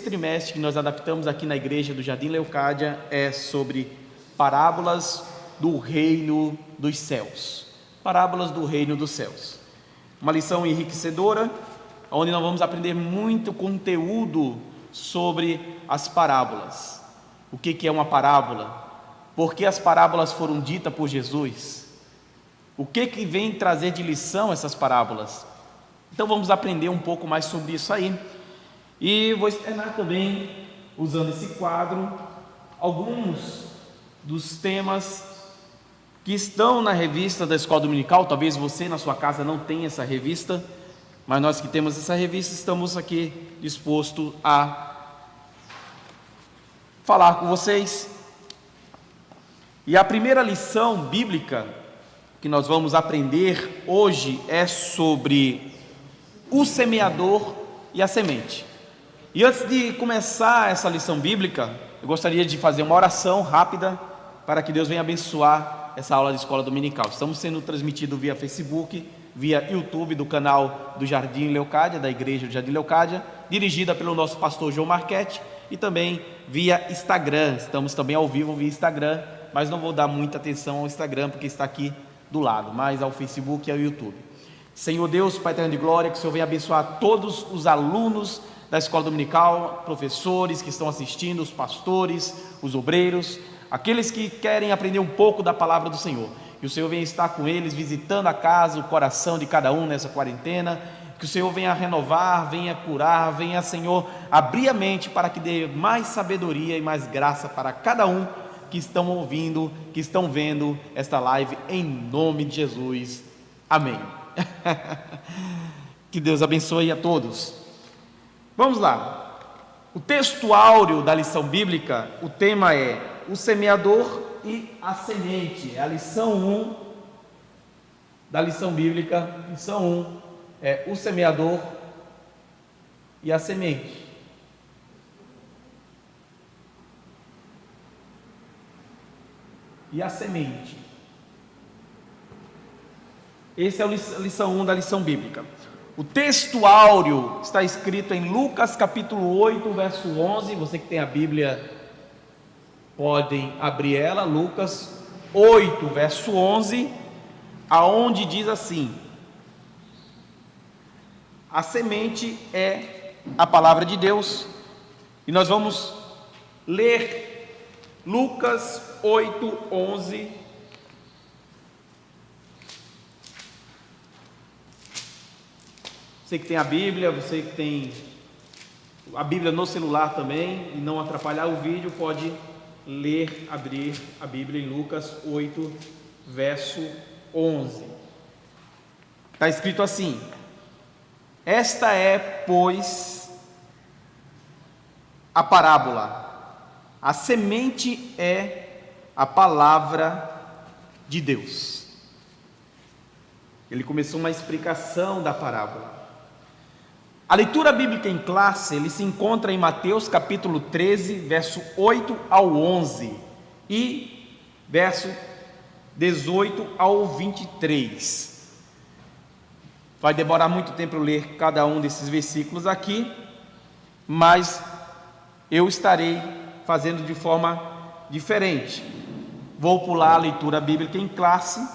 trimestre que nós adaptamos aqui na igreja do Jardim Leocádia é sobre parábolas do reino dos céus. Parábolas do reino dos céus. Uma lição enriquecedora, onde nós vamos aprender muito conteúdo sobre as parábolas. O que é uma parábola? Por que as parábolas foram ditas por Jesus? O que vem trazer de lição essas parábolas? Então vamos aprender um pouco mais sobre isso aí. E vou externar também, usando esse quadro, alguns dos temas que estão na revista da Escola Dominical. Talvez você na sua casa não tenha essa revista, mas nós que temos essa revista estamos aqui dispostos a falar com vocês. E a primeira lição bíblica que nós vamos aprender hoje é sobre o semeador e a semente. E antes de começar essa lição bíblica, eu gostaria de fazer uma oração rápida para que Deus venha abençoar essa aula de escola dominical. Estamos sendo transmitidos via Facebook, via YouTube do canal do Jardim Leocádia, da igreja do Jardim Leocádia, dirigida pelo nosso pastor João Marchetti, e também via Instagram. Estamos também ao vivo via Instagram, mas não vou dar muita atenção ao Instagram porque está aqui do lado, mas ao Facebook e ao YouTube. Senhor Deus, Pai eterno de glória, que o Senhor venha abençoar todos os alunos da escola dominical, professores que estão assistindo, os pastores, os obreiros, aqueles que querem aprender um pouco da palavra do Senhor. Que o Senhor venha estar com eles, visitando a casa, o coração de cada um nessa quarentena. Que o Senhor venha renovar, venha curar, venha, Senhor, abrir a mente para que dê mais sabedoria e mais graça para cada um que estão ouvindo, que estão vendo esta live, em nome de Jesus. Amém. Que Deus abençoe a todos. Vamos lá. O texto áureo da lição bíblica, o tema é o semeador e a semente. É a lição 1 da lição bíblica. Lição 1 é o semeador e a semente. E a semente. Essa é a lição 1 da lição bíblica. O texto áureo está escrito em Lucas capítulo 8, verso 11. Você que tem a Bíblia, podem abrir ela. Lucas 8, verso 11, aonde diz assim: a semente é a palavra de Deus. E nós vamos ler Lucas 8, 11. Você que tem a Bíblia, você que tem a Bíblia no celular também, e não atrapalhar o vídeo, pode ler, abrir a Bíblia em Lucas 8, verso 11. Está escrito assim: esta é, pois, a parábola. A semente é a palavra de Deus. Ele começou uma explicação da parábola. A leitura bíblica em classe, ele se encontra em Mateus capítulo 13, verso 8 ao 11 e verso 18 ao 23. Vai demorar muito tempo eu ler cada um desses versículos aqui, mas eu estarei fazendo de forma diferente. Vou pular a leitura bíblica em classe,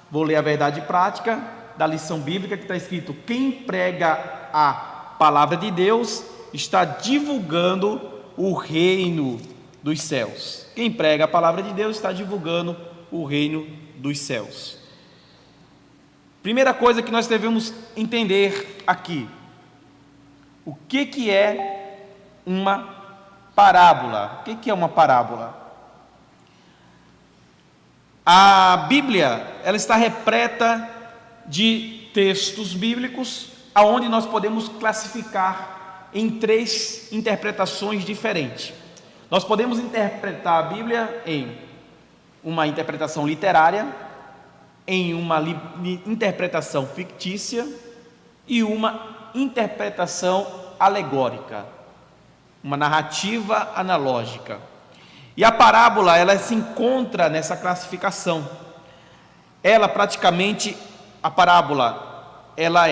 vou ler a verdade prática da lição bíblica que está escrito: quem prega a palavra de Deus está divulgando o reino dos céus. Quem prega a palavra de Deus está divulgando o reino dos céus. Primeira coisa que nós devemos entender aqui: o que é uma parábola? O que é uma parábola? A Bíblia, ela está repleta de textos bíblicos aonde nós podemos classificar em 3 interpretações diferentes. Nós podemos interpretar a Bíblia em uma interpretação literária, em uma interpretação fictícia e uma interpretação alegórica, uma narrativa analógica. E a parábola, ela se encontra nessa classificação. Ela praticamente, a parábola, ela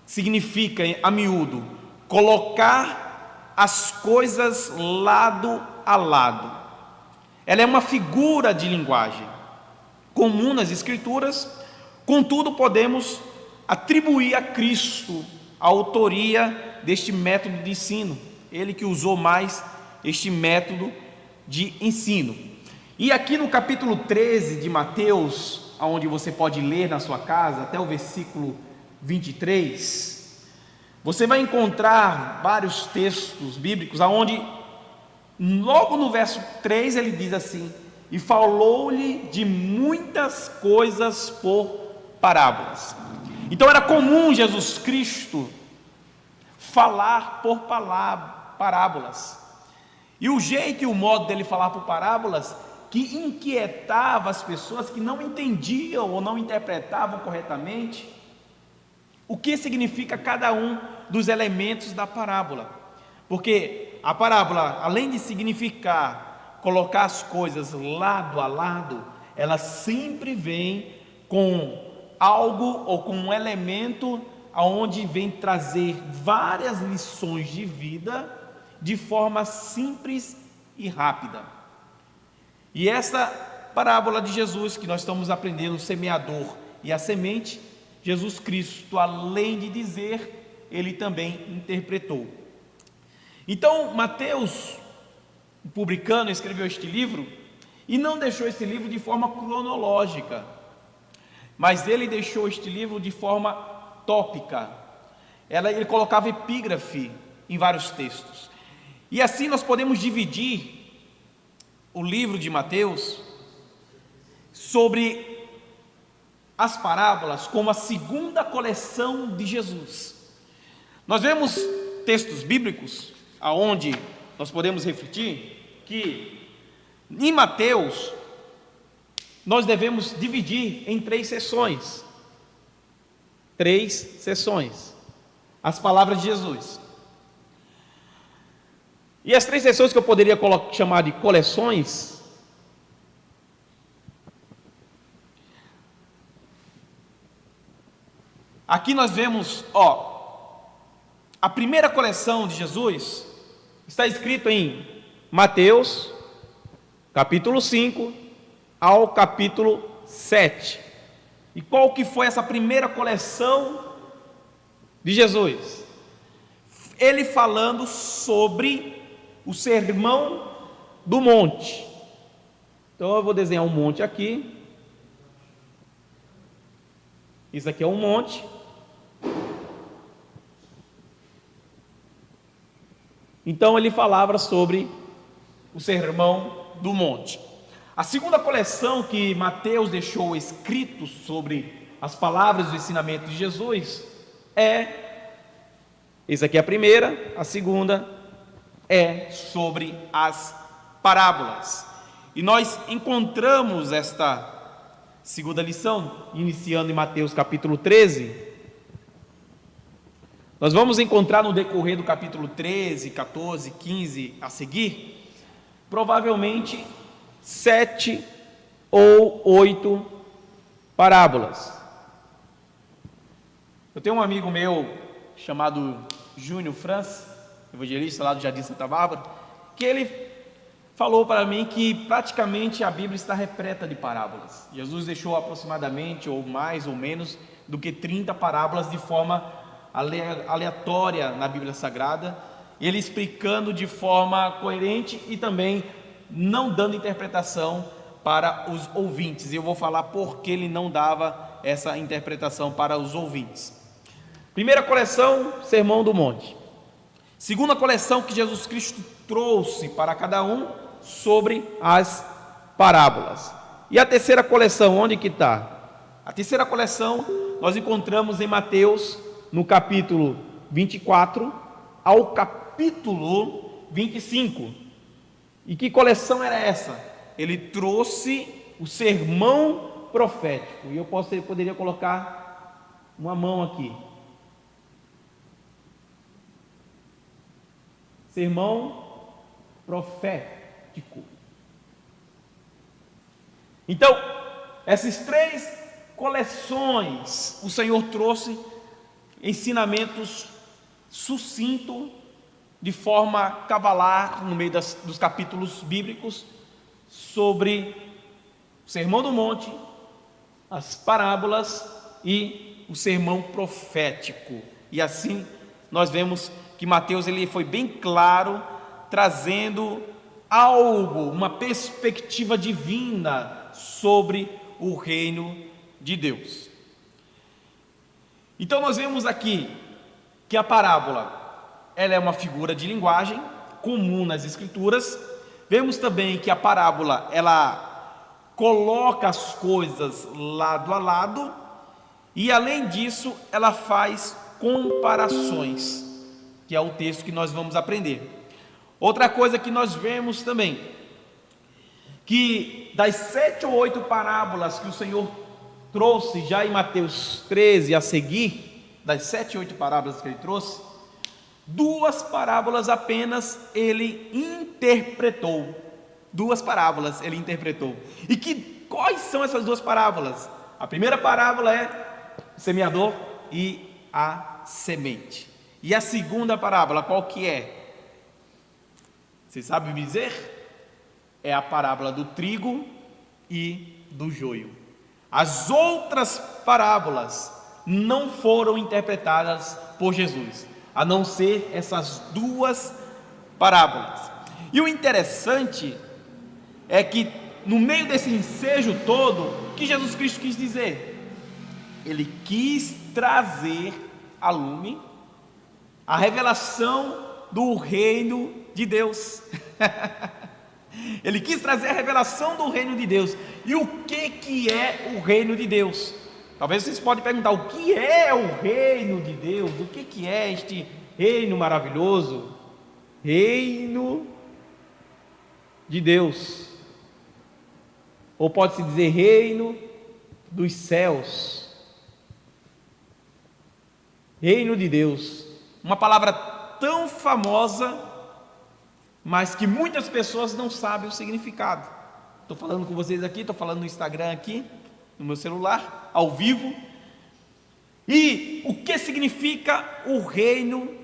significa a miúdo colocar as coisas lado a lado. Ela é uma figura de linguagem comum nas Escrituras, contudo, podemos atribuir a Cristo a autoria deste método de ensino, ele que usou mais este método de ensino. E aqui no capítulo 13 de Mateus, onde você pode ler na sua casa, até o versículo 23, você vai encontrar vários textos bíblicos, onde logo no verso 3 ele diz assim: e falou-lhe de muitas coisas por parábolas. Então era comum Jesus Cristo falar por parábolas, e o jeito e o modo dele falar por parábolas que inquietava as pessoas que não entendiam ou não interpretavam corretamente o que significa cada um dos elementos da parábola, porque a parábola, além de significar colocar as coisas lado a lado, ela sempre vem com algo ou com um elemento aonde vem trazer várias lições de vida de forma simples e rápida. E essa parábola de Jesus que nós estamos aprendendo, o semeador e a semente, Jesus Cristo, além de dizer, ele também interpretou. Então Mateus, o publicano, escreveu este livro e não deixou esse livro de forma cronológica, mas ele deixou este livro de forma tópica. Ele colocava epígrafe em vários textos, e assim nós podemos dividir o livro de Mateus sobre as parábolas como a segunda coleção de Jesus. Nós vemos textos bíblicos aonde nós podemos refletir que em Mateus nós devemos dividir em três sessões. As palavras de Jesus. E as três sessões que eu poderia chamar de coleções, aqui nós vemos, a primeira coleção de Jesus está escrito em Mateus, capítulo 5 ao capítulo 7. E qual que foi essa primeira coleção de Jesus? Ele falando sobre o Sermão do Monte. Então eu vou desenhar um monte aqui. Isso aqui é um monte. Então ele falava sobre o Sermão do Monte. A segunda coleção que Mateus deixou escrito sobre as palavras do ensinamento de Jesus essa aqui é a primeira, a segunda é sobre as parábolas. E nós encontramos esta segunda lição, iniciando em Mateus capítulo 13. Nós vamos encontrar no decorrer do capítulo 13, 14, 15 a seguir, provavelmente 7 ou 8 parábolas. Eu tenho um amigo meu chamado Júnior França, evangelista lá do Jardim Santa Bárbara, que ele falou para mim que praticamente a Bíblia está repleta de parábolas. Jesus deixou aproximadamente, ou mais ou menos, do que 30 parábolas de forma aleatória na Bíblia Sagrada, ele explicando de forma coerente e também não dando interpretação para os ouvintes. E eu vou falar por que ele não dava essa interpretação para os ouvintes. Primeira coleção, Sermão do Monte. Segunda coleção que Jesus Cristo trouxe para cada um sobre as parábolas. E a terceira coleção, onde que está? A terceira coleção nós encontramos em Mateus, no capítulo 24 ao capítulo 25. E que coleção era essa? Ele trouxe o sermão profético. E eu poderia colocar uma mão aqui. Sermão profético. Então, essas três coleções, o Senhor trouxe ensinamentos sucintos de forma cavalar no meio dos capítulos bíblicos sobre o Sermão do Monte, as parábolas e o sermão profético. E assim nós vemos que Mateus ele foi bem claro, trazendo algo, uma perspectiva divina sobre o reino de Deus. Então nós vemos aqui que a parábola ela é uma figura de linguagem comum nas escrituras. Vemos também que a parábola ela coloca as coisas lado a lado e além disso ela faz comparações, que é o texto que nós vamos aprender. Outra coisa que nós vemos também, que das 7 ou 8 parábolas que o Senhor trouxe já em Mateus 13 a seguir, das 7 ou 8 parábolas que ele trouxe, 2 parábolas apenas ele interpretou. 2 parábolas ele interpretou. E quais são essas 2 parábolas? A primeira parábola é o semeador e a semente. E a segunda parábola qual que é? Você sabe me dizer? É a parábola do trigo e do joio. As outras parábolas não foram interpretadas por Jesus, a não ser essas 2 parábolas. E o interessante é que no meio desse ensejo todo, o que Jesus Cristo quis dizer? Ele quis trazer a lume a revelação do reino de Deus. Ele quis trazer a revelação do reino de Deus. E o que é o reino de Deus? Talvez vocês podem perguntar: o que é o reino de Deus? O que é este reino maravilhoso? Reino de Deus, ou pode-se dizer reino dos céus. Reino de Deus, uma palavra tão famosa, mas que muitas pessoas não sabem o significado. Estou falando com vocês aqui, estou falando no Instagram aqui, no meu celular, ao vivo. E o que significa o reino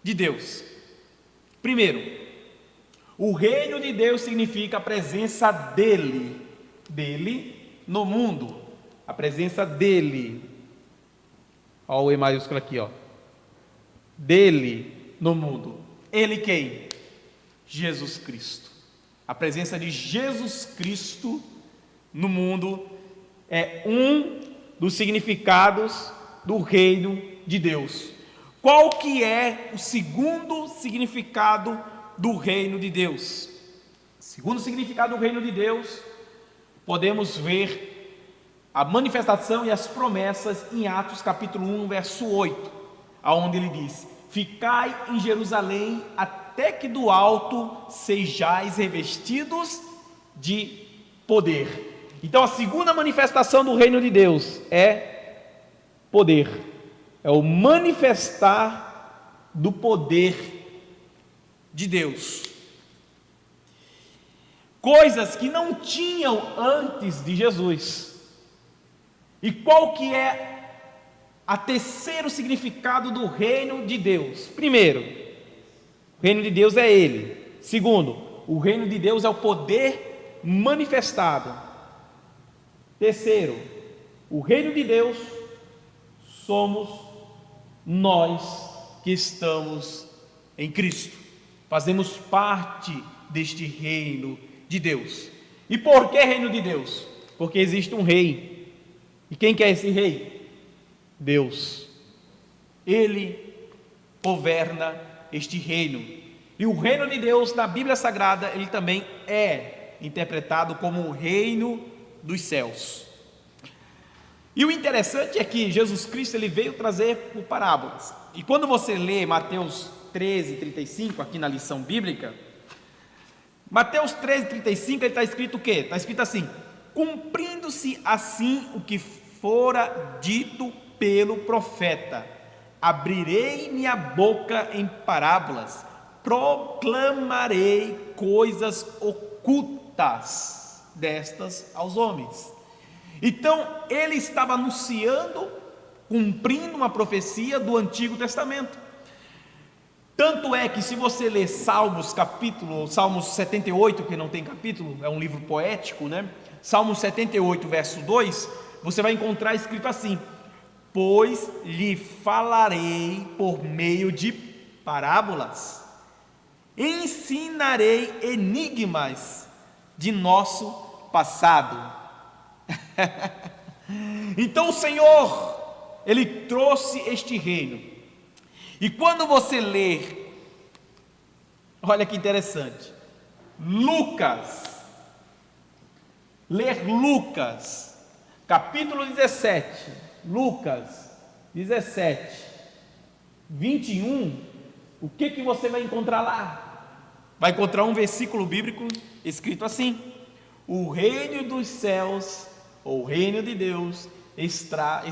de Deus? Primeiro, o reino de Deus significa a presença dele no mundo, a presença dele. Olha o E maiúsculo aqui, ó. Dele no mundo. Ele quem? Jesus Cristo. A presença de Jesus Cristo no mundo é um dos significados do reino de Deus. Qual que é o segundo significado do reino de Deus? Segundo significado do reino de Deus, podemos ver a manifestação e as promessas em Atos capítulo 1, verso 8, aonde ele diz: ficai em Jerusalém até que do alto sejais revestidos de poder. Então a segunda manifestação do reino de Deus é poder, é o manifestar do poder de Deus. Coisas que não tinham antes de Jesus. E qual que é o terceiro significado do reino de Deus? Primeiro, o reino de Deus é Ele. Segundo, o reino de Deus é o poder manifestado. Terceiro, o reino de Deus somos nós que estamos em Cristo. Fazemos parte deste reino de Deus. E por que reino de Deus? Porque existe um rei. E quem que é esse rei? Deus. Ele governa este reino. E o reino de Deus na Bíblia Sagrada, ele também é interpretado como o reino dos céus. E o interessante é que Jesus Cristo ele veio trazer por parábolas. E quando você lê Mateus 13:35 aqui na lição bíblica, Mateus 13:35 ele está escrito o quê? Está escrito assim: cumprindo-se assim o que fora dito pelo profeta, abrirei minha boca em parábolas, proclamarei coisas ocultas destas aos homens. Então ele estava anunciando, cumprindo uma profecia do Antigo Testamento. Tanto é que se você ler Salmos 78, que não tem capítulo, é um livro poético, né? Salmos 78, verso 2, você vai encontrar escrito assim: pois lhe falarei por meio de parábolas, ensinarei enigmas de nosso passado. Então o Senhor, Ele trouxe este reino. E quando você ler, olha que interessante, ler Lucas, capítulo 17, Lucas 17, 21, o que você vai encontrar lá? Vai encontrar um versículo bíblico escrito assim: o reino dos céus, ou o reino de Deus, está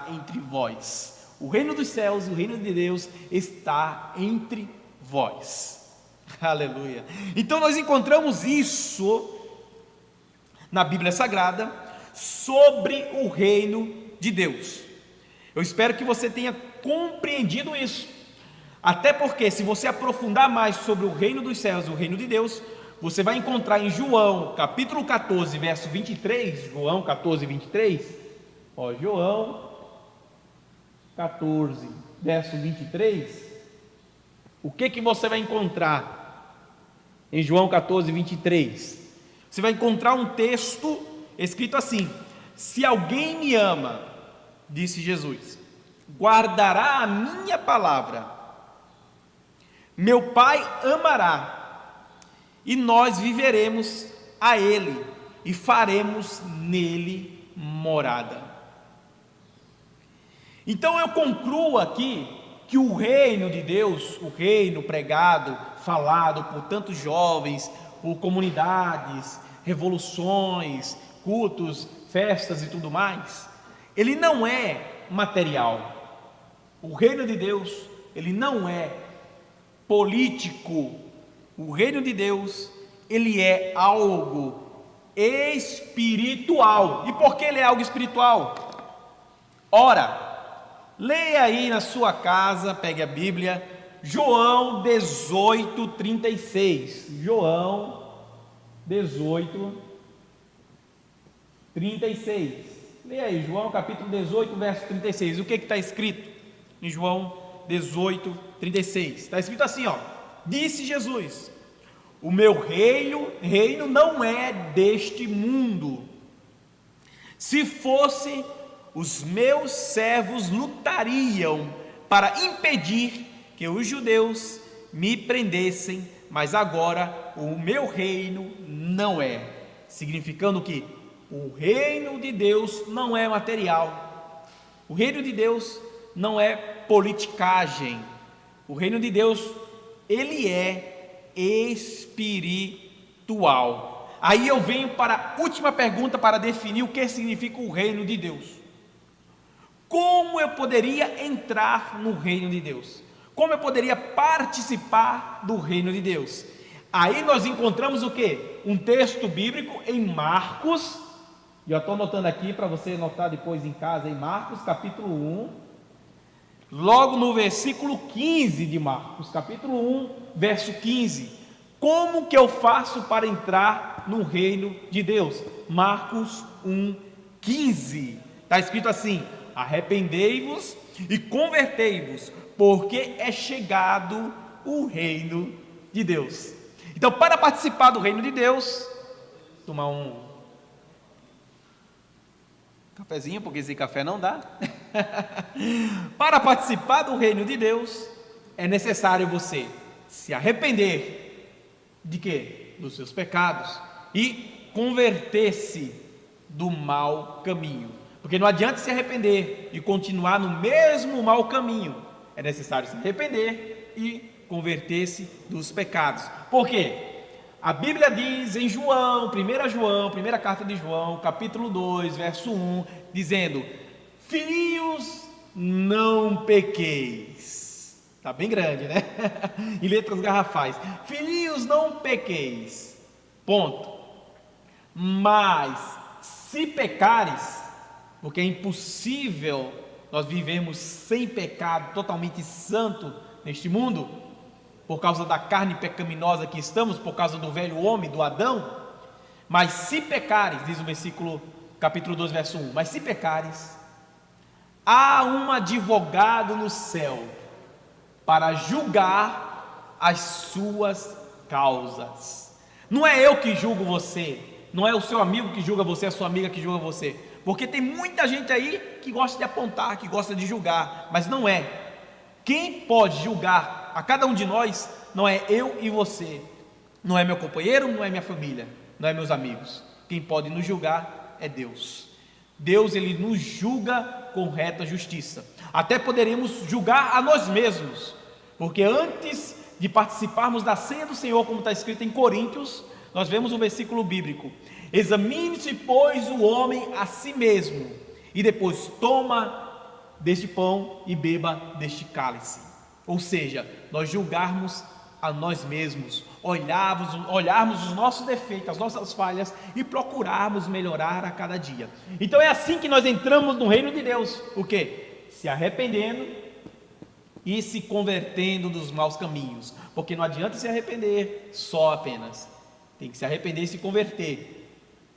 entre vós. O reino dos céus, o reino de Deus está entre vós. Aleluia. Então nós encontramos isso na Bíblia Sagrada sobre o reino de Deus. Eu espero que você tenha compreendido isso. Até porque, se você aprofundar mais sobre o reino dos céus e o reino de Deus, você vai encontrar em João, capítulo 14, verso 23, João 14, 23, João 14, verso 23, o que você vai encontrar em João 14, 23? Você vai encontrar um texto escrito assim: se alguém me ama, disse Jesus, guardará a minha palavra, meu Pai amará, e nós viveremos a Ele, e faremos nele morada. Então eu concluo aqui que o reino de Deus, o reino pregado, falado por tantos jovens, por comunidades, revoluções, cultos, festas e tudo mais, ele não é material. O reino de Deus, ele não é político. O reino de Deus, ele é algo espiritual. E por que ele é algo espiritual? Ora, leia aí na sua casa, pegue a Bíblia, João 18, 36. João 18, 36. Leia aí, João capítulo 18, verso 36. O que está escrito em João 18, 36? Está escrito assim, disse Jesus: o meu reino não é deste mundo. Se fosse, os meus servos lutariam para impedir que os judeus me prendessem, mas agora o meu reino não é. Significando que o reino de Deus não é material. O reino de Deus não é politicagem. O reino de Deus, ele é espiritual. Aí eu venho para a última pergunta para definir o que significa o reino de Deus. Como eu poderia entrar no reino de Deus? Como eu poderia participar do reino de Deus? Aí nós encontramos o quê? Um texto bíblico em Marcos, e eu estou anotando aqui para você anotar depois em casa, em Marcos capítulo 1, logo no versículo 15 de Marcos, capítulo 1, verso 15. Como que eu faço para entrar no reino de Deus? Marcos 1, 15. Está escrito assim: arrependei-vos e convertei-vos, porque é chegado o reino de Deus. Então, para participar do reino de Deus, tomar um cafezinho, porque sem café não dá. Para participar do reino de Deus, é necessário você se arrepender de quê? Dos seus pecados e converter-se do mau caminho. Porque não adianta se arrepender e continuar no mesmo mau caminho. É necessário se arrepender e converter-se dos pecados. Por quê? A Bíblia diz em João, 1 João, primeira carta de João, capítulo 2, verso 1, dizendo: filhinhos, não pequeis. Está bem grande, né? Em letras garrafais. Filhinhos, não pequeis. Ponto. Mas, se pecares, porque é impossível nós vivemos sem pecado, totalmente santo neste mundo, por causa da carne pecaminosa que estamos, por causa do velho homem, do Adão. Mas se pecares, diz o versículo, capítulo 2, verso 1, mas se pecares, há um advogado no céu para julgar as suas causas. Não é eu que julgo você, não é o seu amigo que julga você, a sua amiga que julga você, porque tem muita gente aí que gosta de apontar, que gosta de julgar, mas não é. Quem pode julgar a cada um de nós não é eu e você, não é meu companheiro, não é minha família, não é meus amigos. Quem pode nos julgar é Deus. Deus, ele nos julga com reta justiça. Até poderemos julgar a nós mesmos, porque antes de participarmos da ceia do Senhor, como está escrito em Coríntios, nós vemos um versículo bíblico: examine-se, pois, o homem a si mesmo, e depois toma deste pão e beba deste cálice. Ou seja, nós julgarmos a nós mesmos, olharmos os nossos defeitos, as nossas falhas e procurarmos melhorar a cada dia. Então é assim que nós entramos no reino de Deus. O quê? Se arrependendo e se convertendo dos maus caminhos, porque não adianta se arrepender só apenas, tem que se arrepender e se converter,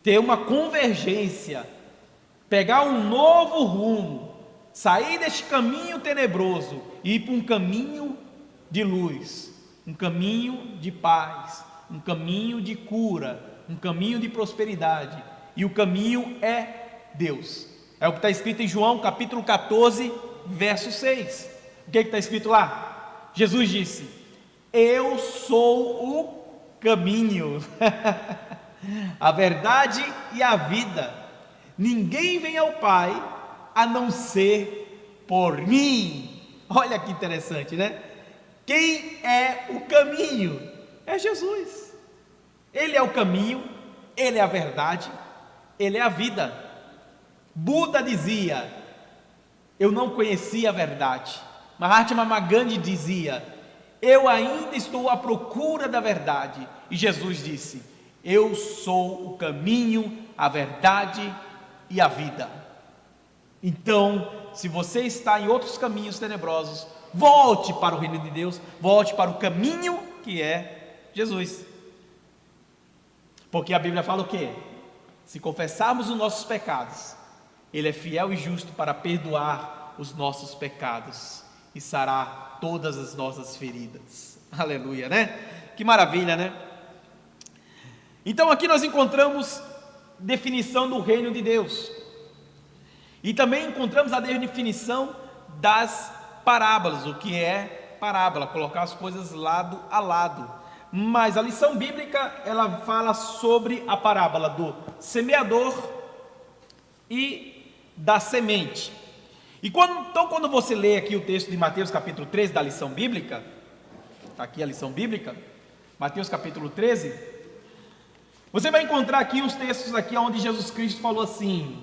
ter uma convergência, pegar um novo rumo, sair deste caminho tenebroso e ir para um caminho de luz, um caminho de paz, um caminho de cura, um caminho de prosperidade, e o caminho é Deus. É o que está escrito em João capítulo 14, verso 6. O que está escrito lá? Jesus disse: eu sou o caminho, a verdade e a vida, ninguém vem ao Pai a não ser por mim. Olha que interessante, né? Quem é o caminho? É Jesus. Ele é o caminho, ele é a verdade, ele é a vida. Buda dizia: eu não conhecia a verdade. Mahatma Gandhi dizia: eu ainda estou à procura da verdade. E Jesus disse: eu sou o caminho, a verdade e a vida. Então, se você está em outros caminhos tenebrosos, volte para o reino de Deus, volte para o caminho que é Jesus. Porque a Bíblia fala o quê? Se confessarmos os nossos pecados, Ele é fiel e justo para perdoar os nossos pecados e sarar todas as nossas feridas. Aleluia, né? Que maravilha, né? Então aqui nós encontramos definição do reino de Deus, e também encontramos a definição das parábolas. O que é parábola? Colocar as coisas lado a lado. Mas a lição bíblica, ela fala sobre a parábola do semeador e da semente. E quando você lê aqui o texto de Mateus capítulo 13 da lição bíblica, está aqui a lição bíblica, Mateus capítulo 13, você vai encontrar aqui os textos aqui onde Jesus Cristo falou assim,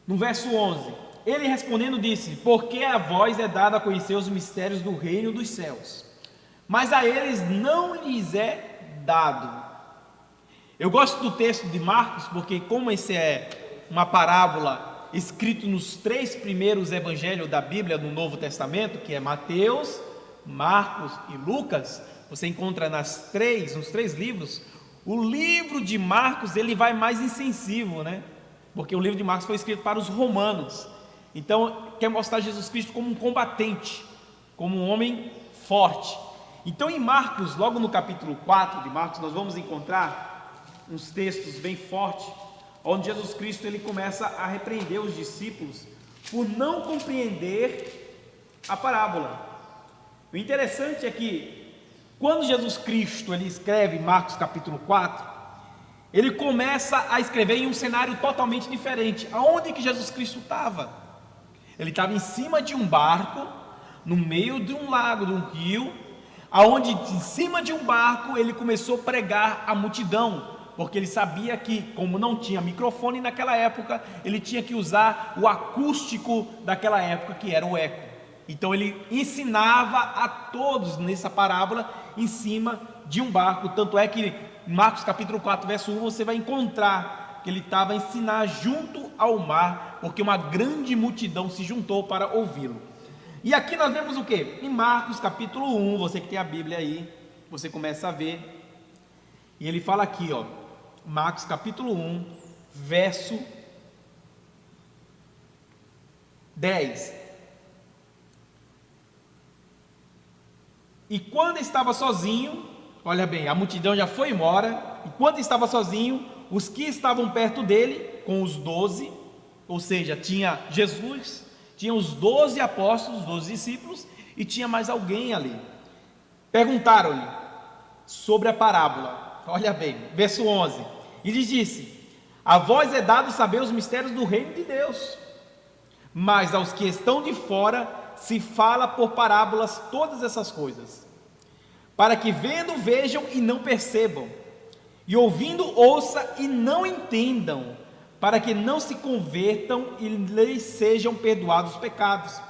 no verso 11, ele respondendo disse: porque a vós é dado a conhecer os mistérios do reino dos céus, mas a eles não lhes é dado. Eu gosto do texto de Marcos, porque como esse é uma parábola escrito nos 3 primeiros evangelhos da Bíblia no Novo Testamento, que é Mateus, Marcos e Lucas, você encontra nos 3 livros. O livro de Marcos, ele vai mais incisivo, né? Porque o livro de Marcos foi escrito para os romanos. Então, quer mostrar Jesus Cristo como um combatente, como um homem forte. Então, em Marcos, logo no capítulo 4 de Marcos, nós vamos encontrar uns textos bem fortes, onde Jesus Cristo ele começa a repreender os discípulos por não compreender a parábola. O interessante é que, quando Jesus Cristo ele escreve Marcos capítulo 4, ele começa a escrever em um cenário totalmente diferente. Aonde que Jesus Cristo estava? Ele estava em cima de um barco, no meio de um lago, de um rio, aonde em cima de um barco ele começou a pregar à multidão, porque ele sabia que, como não tinha microfone naquela época, ele tinha que usar o acústico daquela época, que era o eco. Então ele ensinava a todos nessa parábola em cima de um barco. Tanto é que em Marcos capítulo 4, verso 1, você vai encontrar que ele estava a ensinar junto ao mar, porque uma grande multidão se juntou para ouvi-lo. E aqui nós vemos o que? Em Marcos capítulo 1, você que tem a Bíblia aí, você começa a ver, e ele fala aqui, ó, Marcos capítulo 1, verso 10. E quando estava sozinho, olha bem, a multidão já foi embora, e quando estava sozinho, os que estavam perto dele, com os 12, ou seja, tinha Jesus, tinha os 12 apóstolos, os 12 discípulos, e tinha mais alguém ali. Perguntaram-lhe sobre a parábola, olha bem, verso 11, e lhes disse: a vós é dado saber os mistérios do reino de Deus, mas aos que estão de fora se fala por parábolas todas essas coisas, para que vendo vejam e não percebam, e ouvindo ouça e não entendam, para que não se convertam e lhes sejam perdoados os pecados.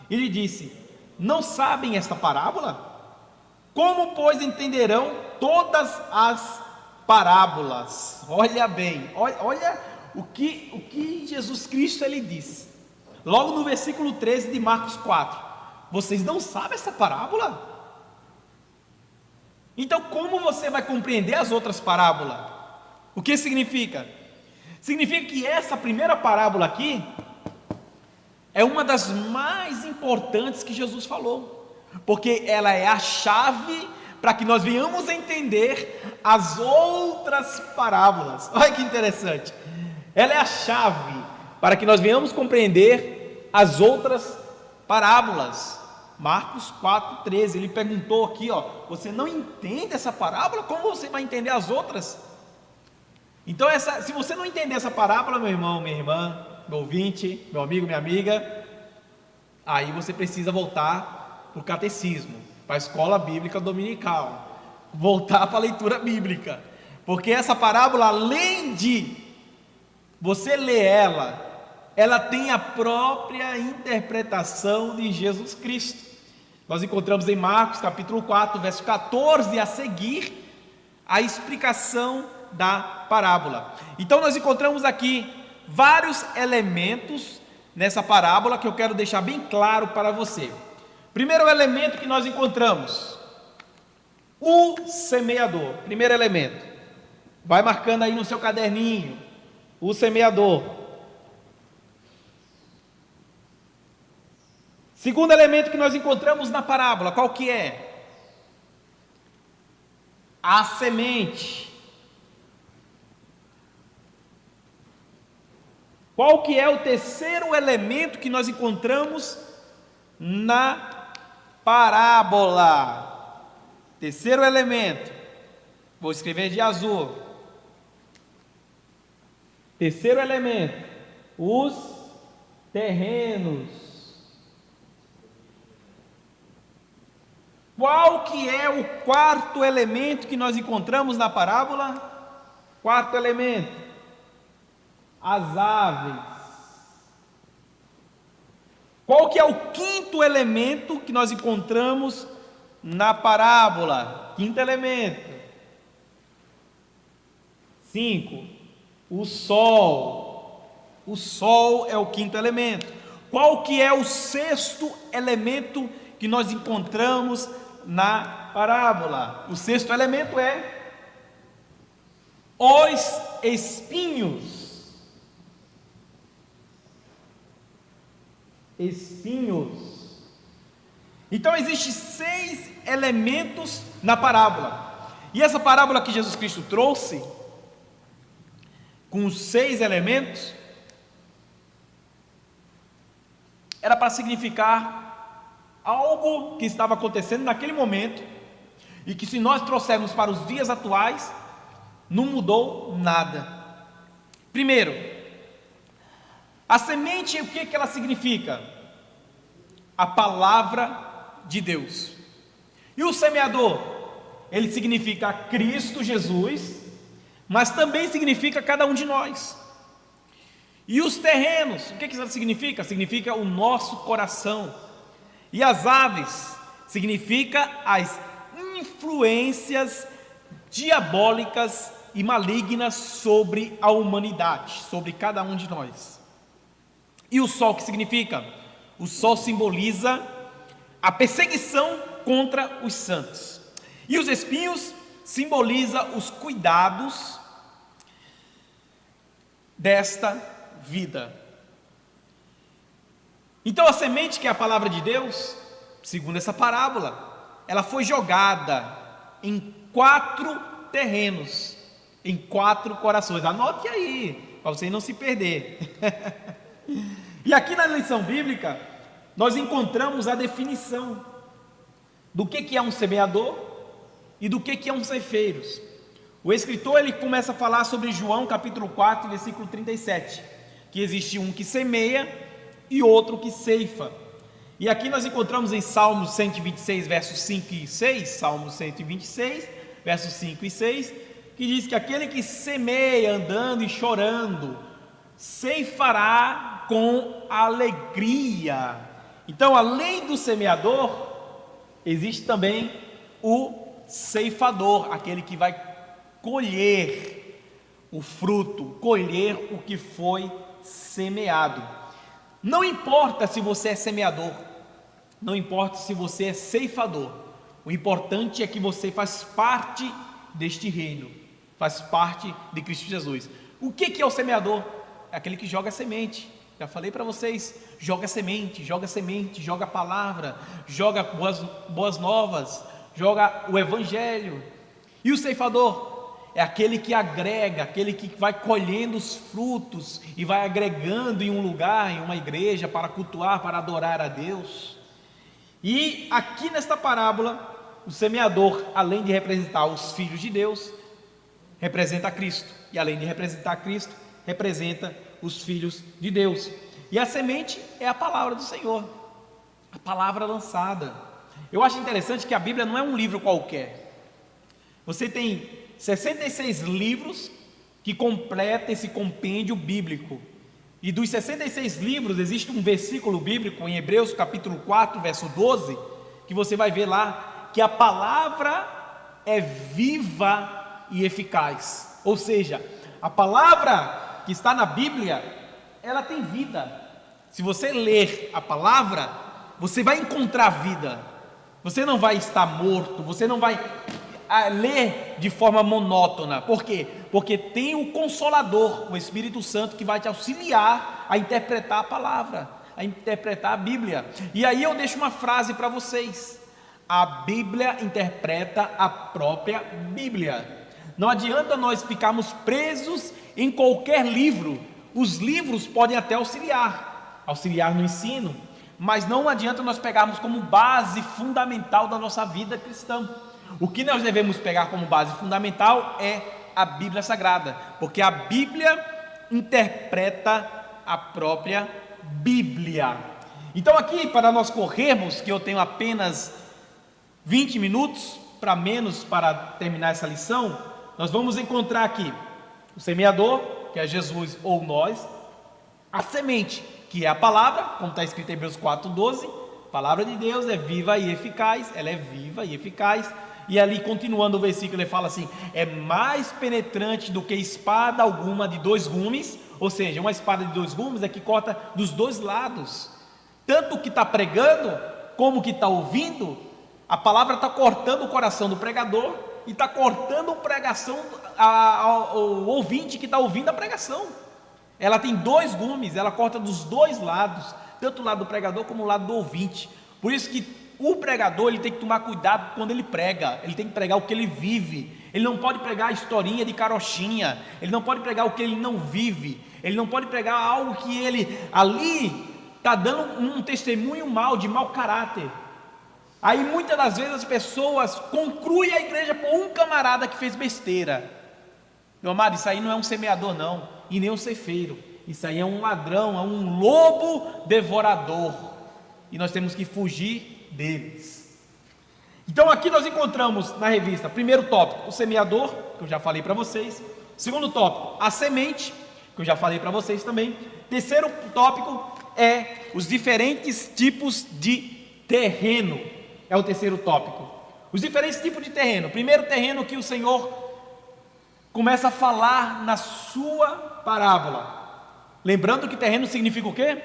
E lhe disse: não sabem esta parábola? Como, pois, entenderão todas as parábolas? Olha bem, olha o que Jesus Cristo ele disse, logo no versículo 13 de Marcos 4, vocês não sabem essa parábola? Então como você vai compreender as outras parábolas? O que significa? Significa que essa primeira parábola aqui é uma das mais importantes que Jesus falou, porque ela é a chave para que nós venhamos a entender as outras parábolas. Olha que interessante, ela é a chave para que nós venhamos compreender as outras parábolas. Marcos 4,13, ele perguntou aqui, ó, você não entende essa parábola? Como você vai entender as outras? Então, se você não entender essa parábola, meu irmão, minha irmã, meu ouvinte, meu amigo, minha amiga, aí você precisa voltar para o catecismo, para a escola bíblica dominical, voltar para a leitura bíblica, porque essa parábola, além de você ler ela tem a própria interpretação de Jesus Cristo. Nós encontramos em Marcos capítulo 4, verso 14 a seguir, a explicação da parábola. Então nós encontramos aqui vários elementos nessa parábola que eu quero deixar bem claro para você. Primeiro elemento que nós encontramos, o semeador. Primeiro elemento, vai marcando aí no seu caderninho, o semeador. Segundo elemento que nós encontramos na parábola, qual que é? A semente. Qual que é o terceiro elemento que nós encontramos na parábola? Terceiro elemento, vou escrever de azul. Terceiro elemento, os terrenos. Qual que é o quarto elemento que nós encontramos na parábola? Quarto elemento, as aves. Qual que é o quinto elemento que nós encontramos na parábola? Quinto elemento. 5. O sol. O sol é o quinto elemento. Qual que é o sexto elemento que nós encontramos na parábola? O sexto elemento é os espinhos. Espinhos. Então existem 6 elementos na parábola. E essa parábola que Jesus Cristo trouxe, com os 6 elementos, era para significar algo que estava acontecendo naquele momento, e que se nós trouxermos para os dias atuais, não mudou nada. Primeiro, a semente, o que ela significa? A palavra de Deus. E o semeador, ele significa Cristo Jesus, mas também significa cada um de nós. E os terrenos, o que isso significa? Significa o nosso coração. E as aves, significa as influências diabólicas e malignas sobre a humanidade, sobre cada um de nós. E o sol, que significa? O sol simboliza a perseguição contra os santos. E os espinhos simboliza os cuidados desta vida. Então a semente, que é a palavra de Deus, segundo essa parábola, ela foi jogada em 4 terrenos, em 4 corações. Anote aí, para você não se perder. E aqui na lição bíblica, nós encontramos a definição do que é um semeador e do que é um ceifeiro. O escritor, ele começa a falar sobre João capítulo 4, versículo 37, que existe um que semeia e outro que ceifa. E aqui nós encontramos em Salmos 126, versos 5 e 6, Salmos 126, versos 5 e 6, que diz que aquele que semeia andando e chorando, ceifará com alegria. Então, além do semeador, existe também o ceifador, aquele que vai colher o fruto, colher o que foi semeado. Não importa se você é semeador, não importa se você é ceifador, o importante é que você faz parte deste reino, faz parte de Cristo Jesus. O que é o semeador? É aquele que joga semente. Já falei para vocês, joga semente, joga a palavra, joga boas novas, joga o evangelho. E o ceifador é aquele que agrega, aquele que vai colhendo os frutos e vai agregando em um lugar, em uma igreja, para cultuar, para adorar a Deus. E aqui nesta parábola, o semeador, além de representar os filhos de Deus, representa Cristo. E além de representar Cristo, representa os filhos de Deus. E a semente é a palavra do Senhor, a palavra lançada. Eu acho interessante que a Bíblia não é um livro qualquer. Você tem 66 livros que completam esse compêndio bíblico. E dos 66 livros, existe um versículo bíblico em Hebreus capítulo 4, verso 12, que você vai ver lá, que a palavra é viva e eficaz. Ou seja, a palavra que está na Bíblia, ela tem vida. Se você ler a palavra, você vai encontrar vida. Você não vai estar morto, você não vai ler de forma monótona. Por quê? Porque tem o Consolador, o Espírito Santo, que vai te auxiliar a interpretar a palavra, a interpretar a Bíblia. E aí eu deixo uma frase para vocês: a Bíblia interpreta a própria Bíblia. Não adianta nós ficarmos presos em qualquer livro. Os livros podem até auxiliar no ensino, mas não adianta nós pegarmos como base fundamental da nossa vida cristã. O que nós devemos pegar como base fundamental é a Bíblia Sagrada, porque a Bíblia interpreta a própria Bíblia. Então aqui, para nós corrermos, que eu tenho apenas 20 minutos para menos para terminar essa lição, nós vamos encontrar aqui o semeador, que é Jesus ou nós, a semente, que é a palavra, como está escrito em Hebreus 4:12, a palavra de Deus é viva e eficaz, ela é viva e eficaz. E ali, continuando o versículo, ele fala assim: é mais penetrante do que espada alguma de 2 gumes. Ou seja, uma espada de 2 gumes é que corta dos 2 lados. Tanto o que está pregando, como o que está ouvindo, a palavra está cortando o coração do pregador e está cortando a pregação ao ouvinte que está ouvindo a pregação. Ela tem 2 gumes, ela corta dos 2 lados, tanto o lado do pregador como o lado do ouvinte. Por isso que o pregador, ele tem que tomar cuidado quando ele prega. Ele tem que pregar o que ele vive. Ele não pode pregar a historinha de carochinha. Ele não pode pregar o que ele não vive. Ele não pode pregar algo que ele ali está dando um testemunho mau, de mau caráter. Aí muitas das vezes as pessoas concluem a igreja por um camarada que fez besteira. Meu amado, isso aí não é um semeador não, e nem um ceifeiro. Isso aí é um ladrão, é um lobo devorador. E nós temos que fugir deles. Então aqui nós encontramos na revista, primeiro tópico, o semeador, que eu já falei para vocês. Segundo tópico, a semente, que eu já falei para vocês também. Terceiro tópico é os diferentes tipos de terreno. É o terceiro tópico. Os diferentes tipos de terreno. Primeiro terreno que o Senhor começa a falar na sua parábola. Lembrando que terreno significa o quê?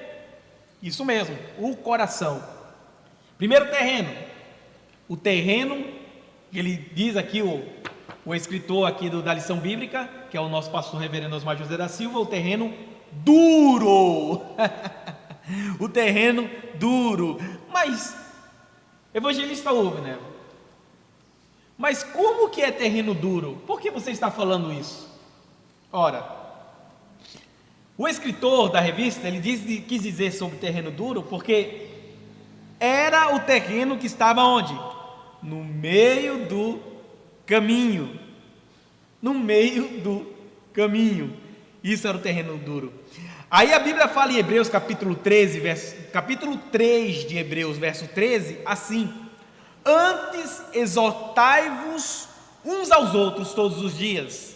Isso mesmo, o coração. Primeiro terreno, o terreno, ele diz aqui, o escritor aqui da lição bíblica, que é o nosso pastor reverendo Osmar José da Silva, o terreno duro. O terreno duro. Mas, evangelista ouve, né? Mas como que é terreno duro? Por que você está falando isso? Ora, o escritor da revista, ele quis dizer sobre terreno duro, porque era o terreno que estava onde? No meio do caminho. No meio do caminho. Isso era o terreno duro. Aí a Bíblia fala em Hebreus capítulo 3 de Hebreus, verso 13, assim: antes exortai-vos uns aos outros todos os dias.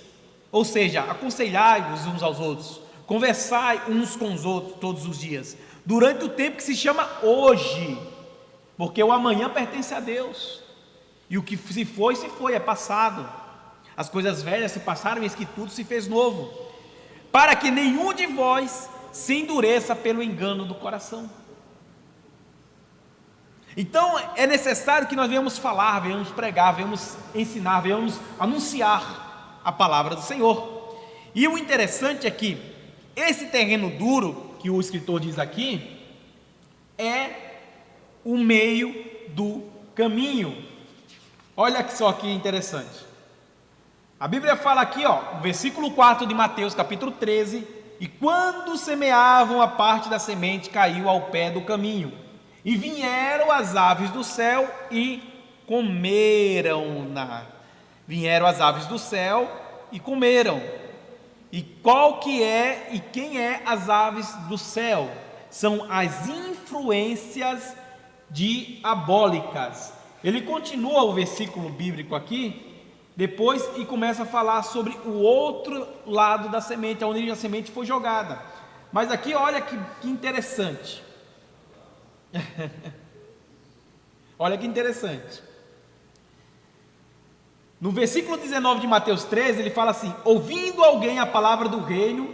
Ou seja, aconselhai-vos uns aos outros, conversai uns com os outros todos os dias, durante o tempo que se chama hoje, porque o amanhã pertence a Deus, e o que se foi, é passado. As coisas velhas se passaram, e eis que tudo se fez novo, para que nenhum de vós se endureça pelo engano do coração. Então é necessário que nós venhamos falar, venhamos pregar, venhamos ensinar, venhamos anunciar a palavra do Senhor. E o interessante é que esse terreno duro, que o escritor diz aqui, é o meio do caminho. Olha só que interessante. A Bíblia fala aqui, no versículo 4 de Mateus capítulo 13: e quando semeavam, a parte da semente caiu ao pé do caminho, e vieram as aves do céu e comeram-na. Vieram as aves do céu e comeram. E quem é as aves do céu? São as influências diabólicas. Ele continua o versículo bíblico aqui, depois, e começa a falar sobre o outro lado da semente, onde a semente foi jogada. Mas aqui olha que interessante. Olha que interessante. No versículo 19 de Mateus 13, ele fala assim: ouvindo alguém a palavra do reino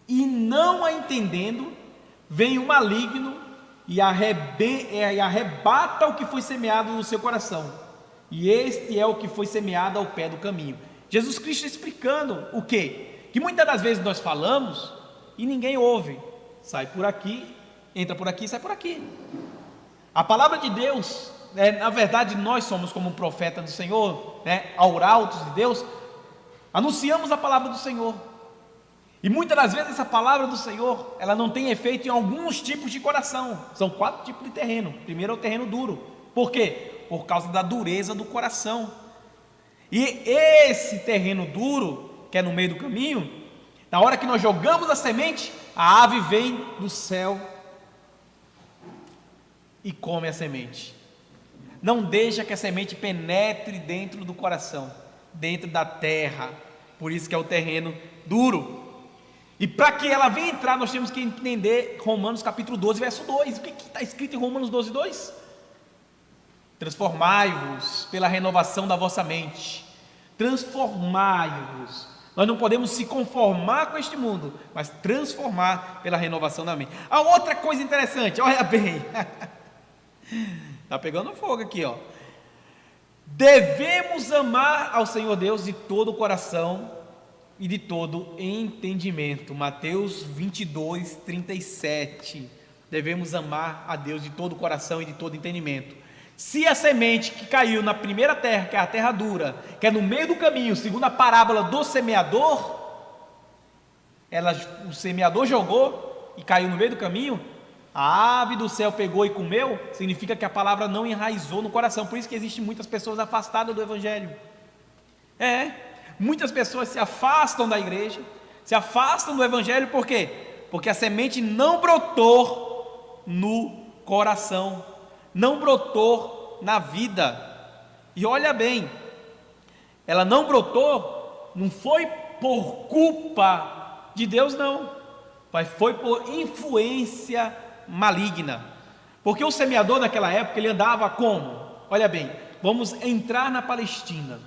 e não a entendendo, vem o maligno e arrebata o que foi semeado no seu coração. E este é o que foi semeado ao pé do caminho. Jesus Cristo explicando o quê? Que muitas das vezes nós falamos e ninguém ouve. Sai por aqui, entra por aqui, sai por aqui. A palavra de Deus, na verdade nós somos como um profeta do Senhor, arautos de Deus, anunciamos a palavra do Senhor. E muitas das vezes essa palavra do Senhor, ela não tem efeito em alguns tipos de coração. São 4 tipos de terreno. Primeiro é o terreno duro. Por quê? Por causa da dureza do coração. E esse terreno duro, que é no meio do caminho, na hora que nós jogamos a semente, a ave vem do céu e come a semente. Não deixa que a semente penetre dentro do coração, dentro da terra. Por isso que é o terreno duro. E para que ela venha entrar, nós temos que entender Romanos capítulo 12, verso 2. O que está escrito em Romanos 12, 2? Transformai-vos pela renovação da vossa mente. Transformai-vos. Nós não podemos se conformar com este mundo, mas transformar pela renovação da mente. A outra coisa interessante, olha bem. Está pegando fogo aqui, Devemos amar ao Senhor Deus de todo o coração e de todo entendimento. Mateus 22, 37. Devemos amar a Deus de todo o coração e de todo entendimento. Se a semente que caiu na primeira terra, que é a terra dura, que é no meio do caminho, segundo a parábola do semeador, o semeador jogou e caiu no meio do caminho, a ave do céu pegou e comeu, significa que a palavra não enraizou no coração. Por isso que existem muitas pessoas afastadas do evangelho. Muitas pessoas se afastam da igreja, se afastam do evangelho, por quê? Porque a semente não brotou no coração, não brotou na vida. E olha bem, ela não brotou, não foi por culpa de Deus, não, mas foi por influência maligna. Porque o semeador naquela época, ele andava como? Olha bem, vamos entrar na Palestina.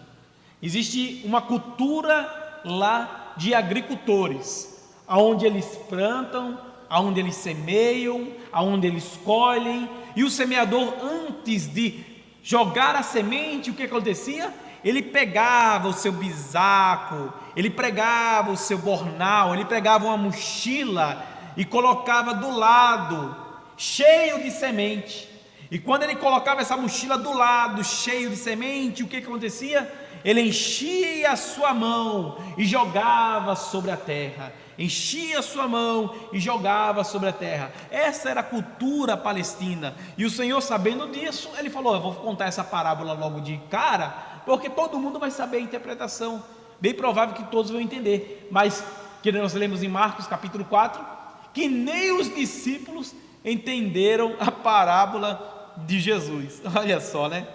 Existe uma cultura lá de agricultores, onde eles plantam, aonde eles semeiam, aonde eles colhem, e o semeador, antes de jogar a semente, o que acontecia? Ele pegava o seu bisaco, ele pregava o seu bornal, ele pegava uma mochila e colocava do lado, cheio de semente. E quando ele colocava essa mochila do lado, cheio de semente, o que acontecia? Ele enchia a sua mão e jogava sobre a terra. Enchia a sua mão e jogava sobre a terra. Essa era a cultura palestina. E o Senhor, sabendo disso, ele falou: eu vou contar essa parábola logo de cara, porque todo mundo vai saber a interpretação. Bem provável que todos vão entender. Mas, que nós lemos em Marcos capítulo 4, que nem os discípulos entenderam a parábola de Jesus. Olha só, né?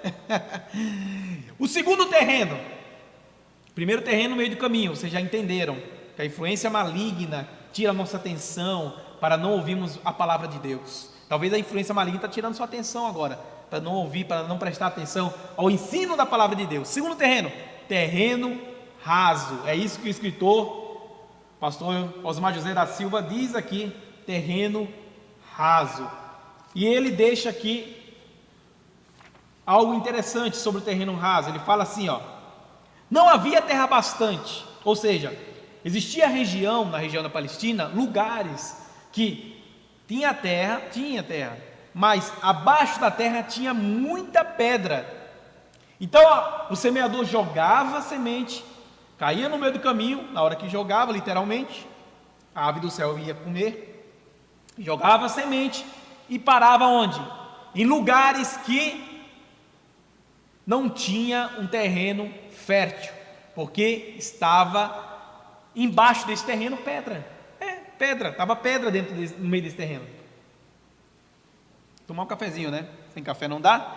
O segundo terreno. Primeiro terreno no meio do caminho, vocês já entenderam que a influência maligna tira a nossa atenção para não ouvirmos a palavra de Deus. Talvez a influência maligna está tirando sua atenção agora, para não ouvir, para não prestar atenção ao ensino da palavra de Deus. Segundo terreno, terreno raso. É isso que o escritor, pastor Osmar José da Silva, diz aqui: terreno raso. E ele deixa aqui algo interessante sobre o terreno raso. Ele fala assim, ó: não havia terra bastante, ou seja, existia região, na região da Palestina, lugares que tinha terra, mas abaixo da terra tinha muita pedra. Então o semeador jogava a semente, caía no meio do caminho, na hora que jogava, literalmente, a ave do céu ia comer, jogava a semente e parava onde? Em lugares que não tinha um terreno fértil, porque estava embaixo desse terreno pedra. Pedra, estava pedra no meio desse terreno. Tomar um cafezinho, né? Sem café não dá.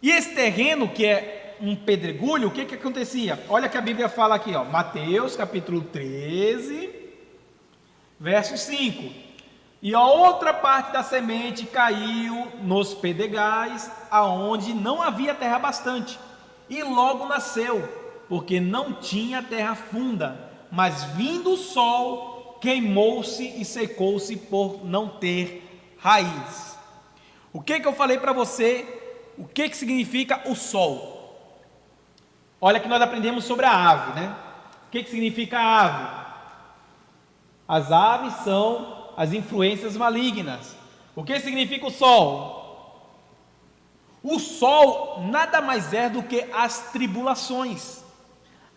E esse terreno, que é um pedregulho, o que acontecia? Olha que a Bíblia fala aqui, ó, Mateus capítulo 13, verso 5. E a outra parte da semente caiu nos pedregais, aonde não havia terra bastante, e logo nasceu, porque não tinha terra funda, mas vindo o sol, queimou-se e secou-se por não ter raiz. O que eu falei para você? O que significa o sol? Olha que nós aprendemos sobre a ave, né? O que significa a ave? As aves são as influências malignas. O que significa o sol? O sol nada mais é do que as tribulações.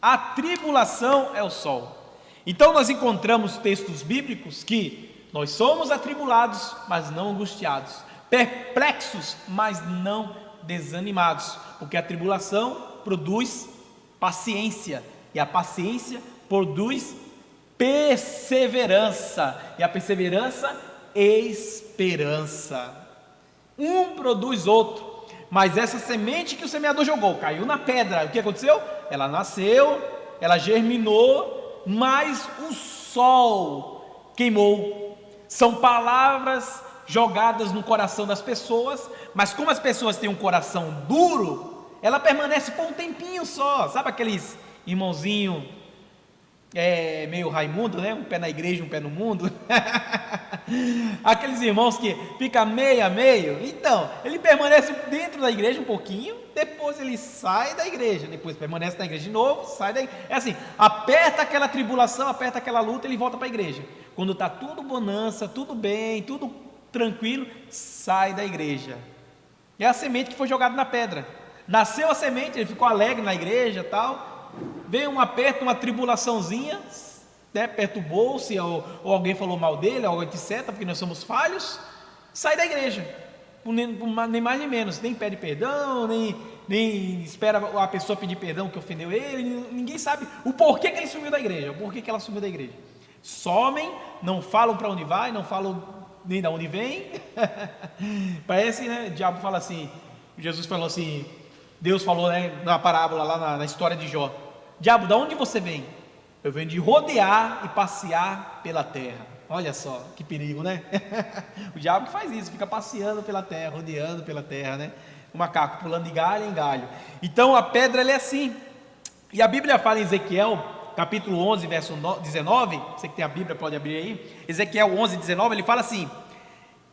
A tribulação é o sol. Então nós encontramos textos bíblicos que nós somos atribulados, mas não angustiados, perplexos, mas não desanimados, porque a tribulação produz paciência, e a paciência produz perseverança, e a perseverança, esperança. Um produz outro. Mas essa semente que o semeador jogou, caiu na pedra, o que aconteceu? Ela nasceu, ela germinou, mas o sol queimou. São palavras jogadas no coração das pessoas, mas como as pessoas têm um coração duro, ela permanece por um tempinho só. Sabe aqueles irmãozinho meio Raimundo, né? Um pé na igreja, um pé no mundo. Aqueles irmãos que fica meio a meio. Então, ele permanece dentro da igreja um pouquinho, depois ele sai da igreja, depois permanece na igreja de novo, sai da igreja. É assim, aperta aquela tribulação, aperta aquela luta, ele volta para a igreja. Quando está tudo bonança, tudo bem, tudo tranquilo, sai da igreja. É a semente que foi jogada na pedra. Nasceu a semente, ele ficou alegre na igreja, tal. Veio um aperto, uma tribulaçãozinha, né, perturbou-se, ou alguém falou mal dele, ou etc, porque nós somos falhos, sai da igreja, nem mais nem menos, nem pede perdão, nem espera a pessoa pedir perdão que ofendeu ele, ninguém sabe o porquê que ele sumiu da igreja, o porquê que ela sumiu da igreja. Somem, não falam para onde vai, não falam nem de onde vem. Parece, né, o diabo fala assim, Jesus falou assim, Deus falou, né, na parábola lá na história de Jó: diabo, de onde você vem? Eu venho de rodear e passear pela terra. Olha só, que perigo, né? O diabo que faz isso, fica passeando pela terra, rodeando pela terra, né? O macaco pulando de galho em galho. Então a pedra ela é assim. E a Bíblia fala em Ezequiel, capítulo 11, verso 19, você que tem a Bíblia pode abrir aí, Ezequiel 11, 19, ele fala assim: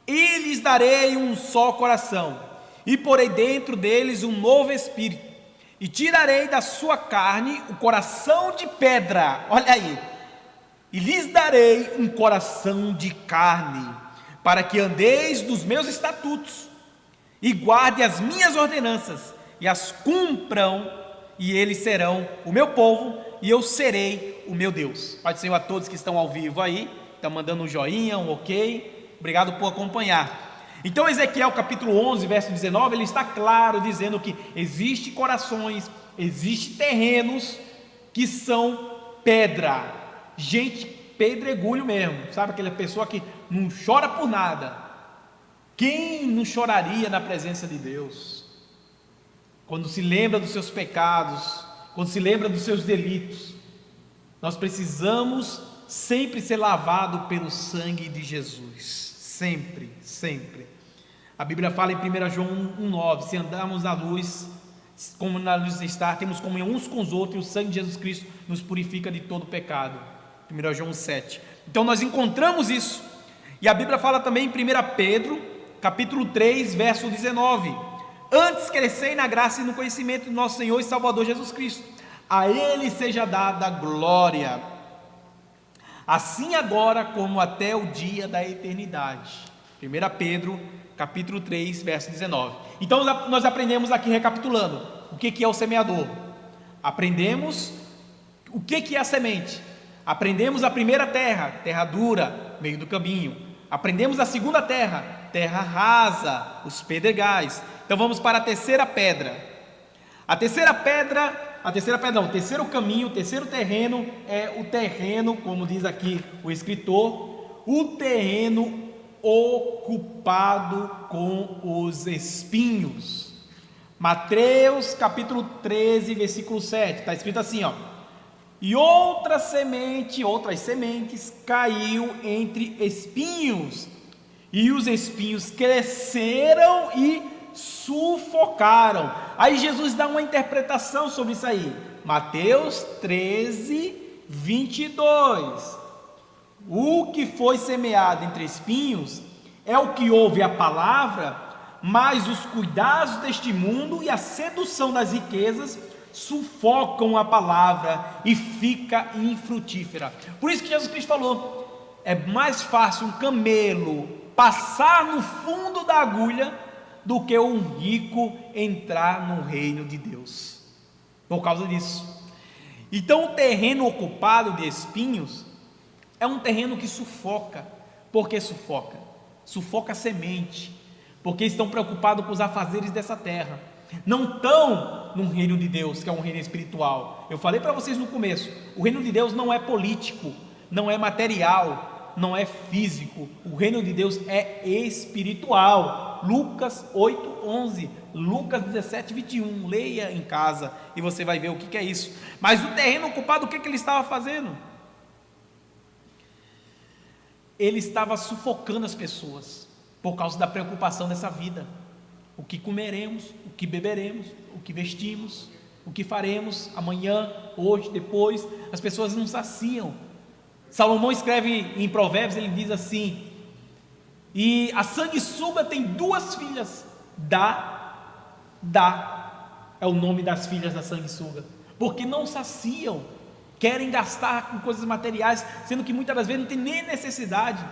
e lhes darei um só coração, e porei dentro deles um novo espírito, e tirarei da sua carne o coração de pedra, olha aí, e lhes darei um coração de carne, para que andeis dos meus estatutos, e guarde as minhas ordenanças, e as cumpram, e eles serão o meu povo, e eu serei o meu Deus. Pai do Senhor a todos que estão ao vivo aí, estão mandando um joinha, um ok, obrigado por acompanhar. Então Ezequiel capítulo 11, verso 19, ele está claro dizendo que existe corações, existe terrenos que são pedra, gente, pedregulho mesmo, sabe, aquela pessoa que não chora por nada. Quem não choraria na presença de Deus? Quando se lembra dos seus pecados, quando se lembra dos seus delitos, nós precisamos sempre ser lavado pelo sangue de Jesus, sempre, sempre. A Bíblia fala em 1 João 1,9, se andarmos na luz, como na luz está, temos comunhão uns com os outros, e o sangue de Jesus Cristo nos purifica de todo pecado, 1 João 7, então nós encontramos isso, e a Bíblia fala também em 1 Pedro, capítulo 3, verso 19, antes crescei na graça e no conhecimento do nosso Senhor e Salvador Jesus Cristo, a Ele seja dada glória, assim agora como até o dia da eternidade. 1 Pedro capítulo 3, verso 19. Então nós aprendemos aqui, recapitulando, o que é o semeador, aprendemos o que é a semente, aprendemos a primeira terra, terra dura, meio do caminho, aprendemos a segunda terra, terra rasa, os pedregais. Então vamos para a terceira pedra. O terceiro caminho, o terceiro terreno é o terreno, como diz aqui o escritor, o terreno ocupado com os espinhos. Mateus capítulo 13, versículo 7, está escrito assim, ó: e outras sementes caiu entre espinhos, e os espinhos cresceram e sufocaram. Aí Jesus dá uma interpretação sobre isso aí, Mateus 13, 22, o que foi semeado entre espinhos é o que ouve a palavra, mas os cuidados deste mundo e a sedução das riquezas sufocam a palavra e fica infrutífera. Por isso que Jesus Cristo falou, é mais fácil um camelo passar no fundo da agulha do que um rico entrar no reino de Deus, por causa disso. Então o terreno ocupado de espinhos é um terreno que sufoca. Por que sufoca? Sufoca a semente, porque estão preocupados com os afazeres dessa terra, não estão no reino de Deus, que é um reino espiritual. Eu falei para vocês no começo, o reino de Deus não é político, não é material, não é físico, o reino de Deus é espiritual. Lucas 8:11, Lucas 17:21, leia em casa e você vai ver o que é isso. Mas o terreno ocupado, o que ele estava fazendo? Ele estava sufocando as pessoas, por causa da preocupação dessa vida, o que comeremos, o que beberemos, o que vestimos, o que faremos amanhã, hoje, depois. As pessoas não saciam. Salomão escreve em Provérbios, ele diz assim: e a sanguessuga tem 2 filhas, Dá é o nome das filhas da sanguessuga, porque não saciam, querem gastar com coisas materiais, sendo que muitas das vezes não tem nem necessidade.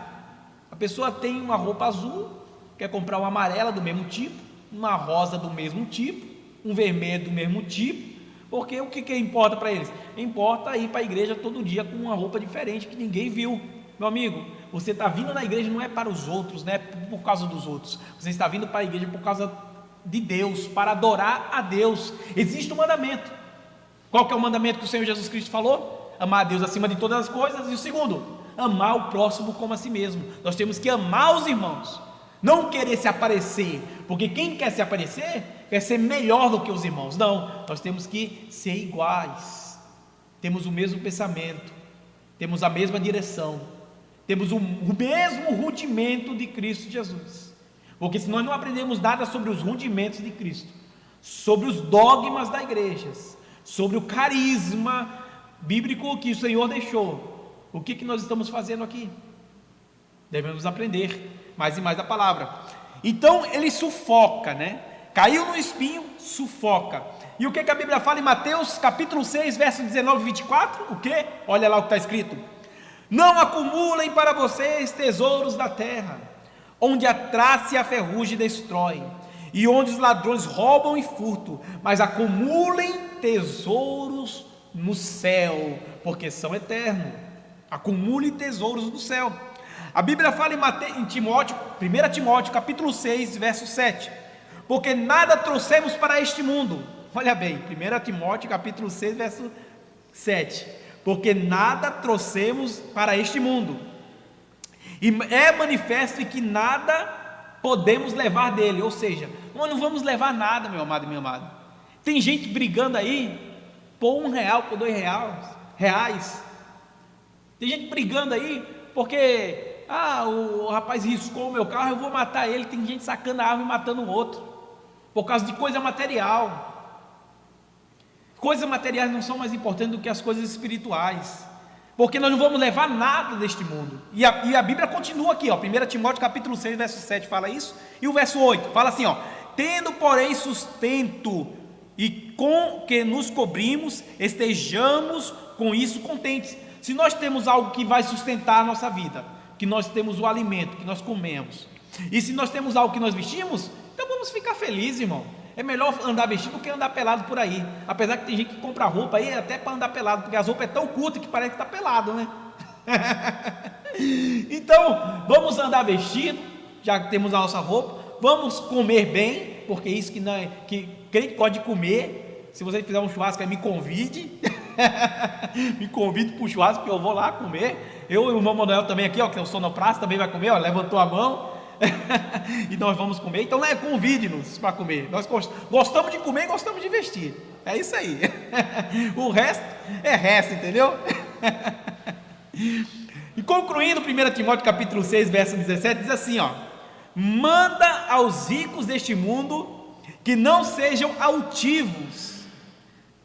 A pessoa tem uma roupa azul, quer comprar uma amarela do mesmo tipo, uma rosa do mesmo tipo, um vermelho do mesmo tipo, porque o que importa para eles? Importa ir para a igreja todo dia com uma roupa diferente que ninguém viu. Meu amigo, você está vindo na igreja não é para os outros, não é por causa dos outros, você está vindo para a igreja por causa de Deus, para adorar a Deus. Existe um mandamento. Qual que é o mandamento que o Senhor Jesus Cristo falou? Amar a Deus acima de todas as coisas. E o segundo, amar o próximo como a si mesmo. Nós temos que amar os irmãos, não querer se aparecer, porque quem quer se aparecer, quer ser melhor do que os irmãos. Não, nós temos que ser iguais, temos o mesmo pensamento, temos a mesma direção, temos o mesmo rudimento de Cristo Jesus. Porque se nós não aprendemos nada sobre os rudimentos de Cristo, sobre os dogmas da igreja, sobre o carisma bíblico que o Senhor deixou. O que nós estamos fazendo aqui? Devemos aprender mais e mais a palavra. Então ele sufoca, né? Caiu no espinho, sufoca. E o que a Bíblia fala em Mateus capítulo 6, verso 19 e 24? O que? Olha lá o que está escrito: não acumulem para vocês tesouros da terra, onde a traça e a ferrugem destrói, e onde os ladrões roubam e furtam, mas acumulem tesouros no céu, porque são eternos. Acumule tesouros no céu. A Bíblia fala em Timóteo, 1 Timóteo capítulo 6, verso 7: porque nada trouxemos para este mundo. Olha bem, 1 Timóteo capítulo 6, verso 7: porque nada trouxemos para este mundo, e é manifesto que nada podemos levar dele. Ou seja, nós não vamos levar nada, meu amado e minha amada. Tem gente brigando aí por R$1, por R$2. Tem gente brigando aí porque o rapaz riscou o meu carro, eu vou matar ele. Tem gente sacando a arma e matando o outro por causa de coisa material. Coisas materiais não são mais importantes do que as coisas espirituais, porque nós não vamos levar nada deste mundo. E a Bíblia continua aqui, 1 Timóteo capítulo 6, verso 7 fala isso, e o verso 8 fala assim: tendo porém sustento e com que nos cobrimos, estejamos com isso contentes. Se nós temos algo que vai sustentar a nossa vida, que nós temos o alimento que nós comemos, e se nós temos algo que nós vestimos, então vamos ficar felizes, irmão. É melhor andar vestido do que andar pelado por aí. Apesar que tem gente que compra roupa aí até para andar pelado, porque as roupas é tão curta que parece que está pelado, né? Então, vamos andar vestido, já que temos a nossa roupa. Vamos comer bem, porque isso que não é, que crente pode comer. Se você fizer um churrasco aí, me convide. Me convide para o churrasco, que eu vou lá comer. Eu e o irmão Manuel também aqui, que eu sou no praça, também vai comer, levantou a mão. E nós vamos comer. Então convide-nos para comer. Nós gostamos de comer e gostamos de vestir. É isso aí. O resto é resto, entendeu? E concluindo, 1 Timóteo capítulo 6, verso 17, diz assim: manda aos ricos deste mundo que não sejam altivos,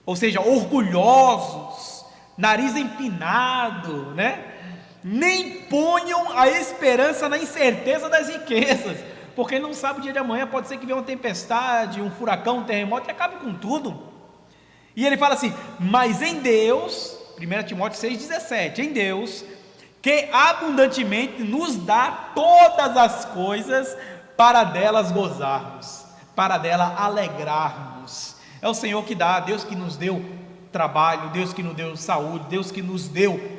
ou seja, orgulhosos, nariz empinado, né? Nem ponham a esperança na incerteza das riquezas, porque não sabe o dia de amanhã, pode ser que venha uma tempestade, um furacão, um terremoto e acabe com tudo. E ele fala assim: mas em Deus, 1 Timóteo 6,17, em Deus, que abundantemente nos dá todas as coisas para delas gozarmos, para dela alegrarmos. É o Senhor que dá, Deus que nos deu trabalho, Deus que nos deu saúde, Deus que nos deu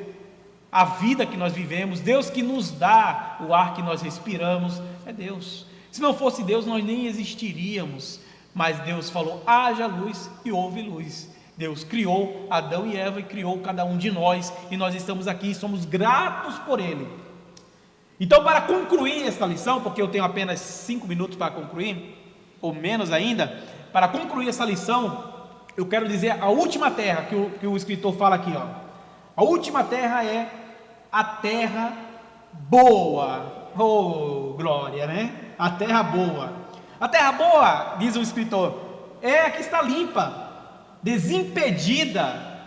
a vida que nós vivemos, Deus que nos dá o ar que nós respiramos, é Deus. Se não fosse Deus, nós nem existiríamos, mas Deus falou: haja luz, e houve luz. Deus criou Adão e Eva e criou cada um de nós, e nós estamos aqui e somos gratos por Ele. Então, para concluir esta lição, porque eu tenho apenas 5 minutos para concluir, ou menos ainda, para concluir essa lição, eu quero dizer a última terra que o escritor fala aqui, A última terra é a terra boa. Oh, glória, né? A terra boa. A terra boa, diz o escritor, é a que está limpa, desimpedida,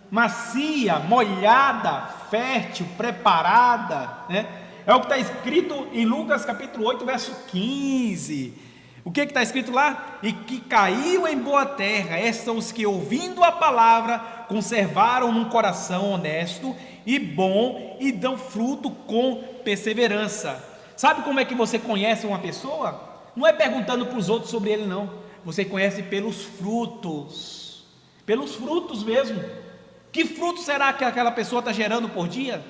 macia, molhada, fértil, preparada, né? É o que está escrito em Lucas capítulo 8, verso 15. O que está escrito lá? E que caiu em boa terra, esses são os que, ouvindo a palavra, conservaram num coração honesto e bom, e dão fruto com perseverança. Sabe como é que você conhece uma pessoa? Não é perguntando para os outros sobre ele, não. Você conhece pelos frutos. Pelos frutos mesmo. Que fruto será que aquela pessoa está gerando por dia?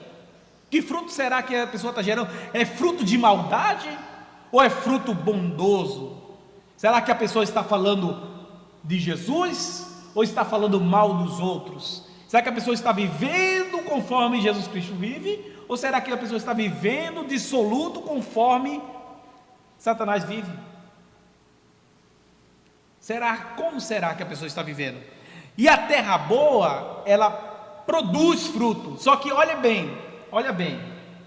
Que fruto será que a pessoa está gerando? É fruto de maldade? Ou é fruto bondoso? Será que a pessoa está falando de Jesus? Ou está falando mal dos outros? Será que a pessoa está vivendo conforme Jesus Cristo vive? Ou será que a pessoa está vivendo dissoluto conforme Satanás vive? Como será que a pessoa está vivendo? E a terra boa, ela produz fruto. Só que olha bem, olha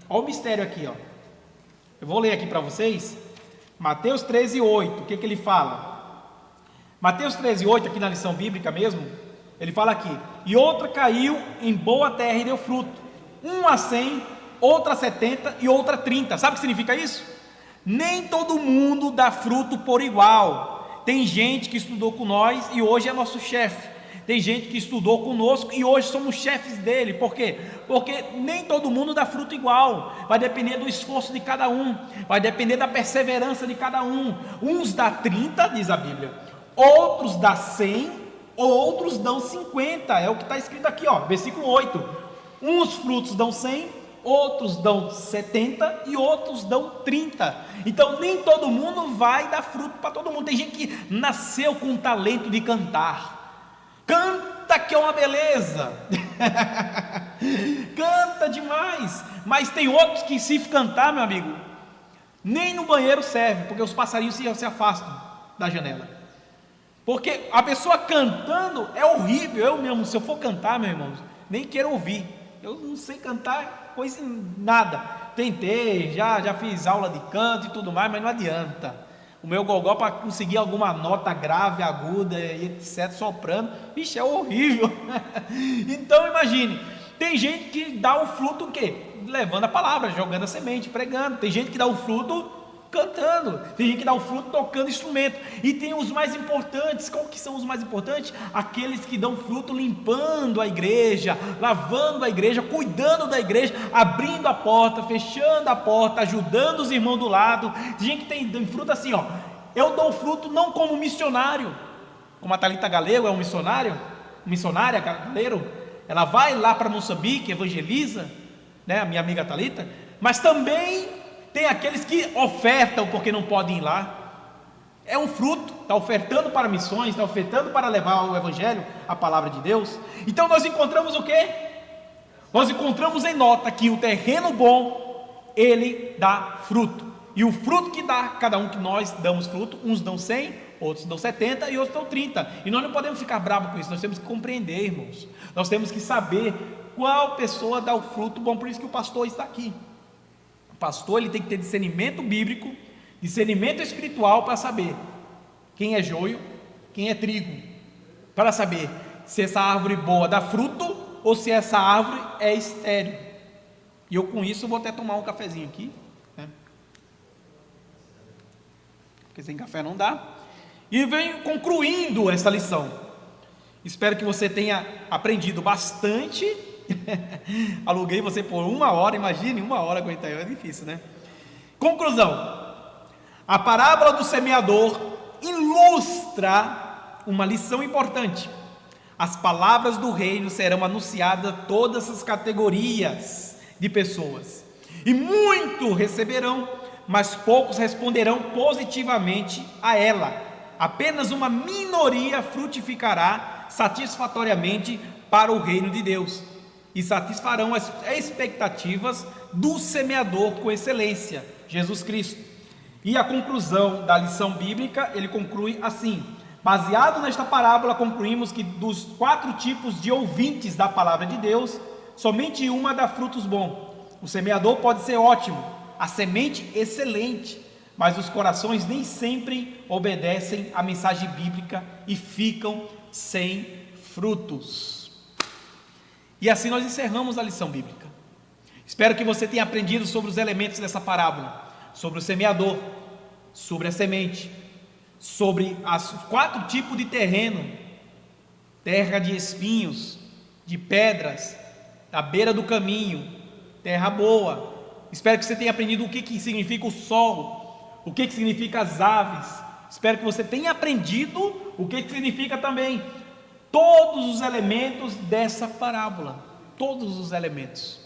o mistério aqui, Eu vou ler aqui para vocês, Mateus 13:8, o que ele fala? Mateus 13:8, aqui na lição bíblica mesmo, Ele fala aqui: e outra caiu em boa terra e deu fruto, uma a 100, outra a 70 e outra a 30. Sabe o que significa isso? Nem todo mundo dá fruto por igual. Tem gente que estudou com nós e hoje é nosso chefe. Tem gente que estudou conosco e hoje somos chefes dele. Por quê? Porque nem todo mundo dá fruto igual. Vai depender do esforço de cada um, vai depender da perseverança de cada um. Uns dá 30, diz a Bíblia, outros dá 100, outros dão 50. É o que está escrito aqui, ó, versículo 8. Uns frutos dão 100, outros dão 70 e outros dão 30. Então nem todo mundo vai dar fruto para todo mundo. Tem gente que nasceu com o talento de cantar, canta que é uma beleza, canta demais, mas tem outros que, se cantar, meu amigo, nem no banheiro serve, porque os passarinhos se afastam da janela. Porque a pessoa cantando é horrível. Eu mesmo, se eu for cantar, meu irmão, nem quero ouvir. Eu não sei cantar coisa nada. Tentei, já fiz aula de canto e tudo mais, mas não adianta. O meu gogó, para conseguir alguma nota grave, aguda e etc, soprando, bicho, é horrível. Então imagine, tem gente que dá o fruto o quê? Levando a palavra, jogando a semente, pregando. Tem gente que dá o fruto cantando, tem gente que dá o fruto tocando instrumento. E tem os mais importantes. Qual que são os mais importantes? Aqueles que dão fruto limpando a igreja, lavando a igreja, cuidando da igreja, abrindo a porta, fechando a porta, ajudando os irmãos do lado. Tem gente que tem fruto assim, ó. Eu dou fruto não como missionário, como a Thalita Galego é um missionário, missionária Galego, ela vai lá para Moçambique, evangeliza, né, a minha amiga Thalita, mas também tem aqueles que ofertam porque não podem ir lá. É um fruto, está ofertando para missões, está ofertando para levar o evangelho, a palavra de Deus. Então nós encontramos o quê? Nós encontramos em nota que o terreno bom, ele dá fruto. E o fruto que dá, cada um que nós damos fruto, uns dão 100, outros dão 70 e outros dão 30. E nós não podemos ficar bravos com isso, nós temos que compreender, irmãos. Nós temos que saber qual pessoa dá o fruto bom. Por isso que o pastor está aqui. O pastor, ele tem que ter discernimento bíblico, discernimento espiritual, para saber quem é joio, quem é trigo, para saber se essa árvore boa dá fruto ou se essa árvore é estéril. E eu com isso vou até tomar um cafezinho aqui, né? Porque sem café não dá. E venho concluindo essa lição. Espero que você tenha aprendido bastante. Aluguei você por 1 hora, imagine 1 hora aguentar, é difícil, né? Conclusão: a parábola do semeador ilustra uma lição importante. As palavras do reino serão anunciadas a todas as categorias de pessoas, e muitos receberão, mas poucos responderão positivamente a ela. Apenas uma minoria frutificará satisfatoriamente para o reino de Deus e satisfarão as expectativas do semeador com excelência, Jesus Cristo. E a conclusão da lição bíblica, ele conclui assim: baseado nesta parábola, concluímos que dos 4 tipos de ouvintes da palavra de Deus, somente uma dá frutos bons. O semeador pode ser ótimo, a semente excelente, mas os corações nem sempre obedecem à mensagem bíblica e ficam sem frutos. E assim nós encerramos a lição bíblica. Espero que você tenha aprendido sobre os elementos dessa parábola, sobre o semeador, sobre a semente, sobre os 4 tipos de terreno: terra de espinhos, de pedras, à beira do caminho, terra boa. Espero que você tenha aprendido o que significa o sol, o que significa as aves. Espero que você tenha aprendido o que significa também todos os elementos dessa parábola, todos os elementos,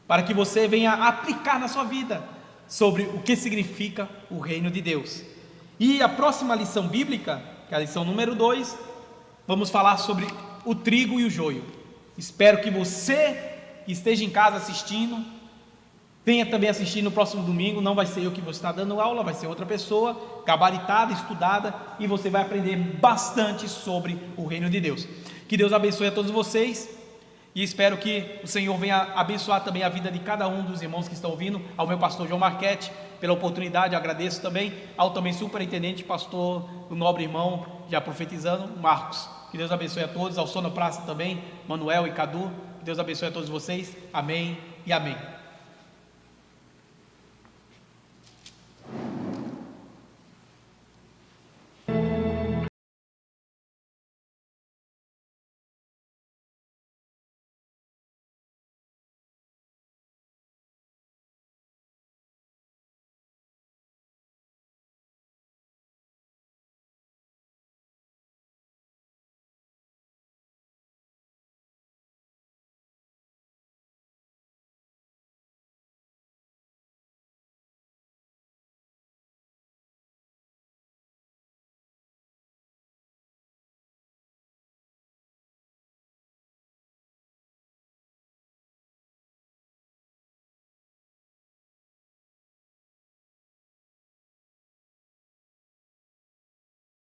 para que você venha aplicar na sua vida sobre o que significa o reino de Deus. E a próxima lição bíblica, que é a lição número 2, vamos falar sobre o trigo e o joio. Espero que você que esteja em casa assistindo, venha também assistir no próximo domingo. Não vai ser eu que vou estar dando aula, vai ser outra pessoa, gabaritada, estudada, e você vai aprender bastante sobre o reino de Deus. Que Deus abençoe a todos vocês, e espero que o Senhor venha abençoar também a vida de cada um dos irmãos que estão ouvindo. Ao meu pastor João Marchetti, pela oportunidade, agradeço também ao também superintendente, pastor, o nobre irmão, já profetizando, Marcos. Que Deus abençoe a todos, ao sonoplasta também, Manuel e Cadu. Que Deus abençoe a todos vocês. Amém e amém.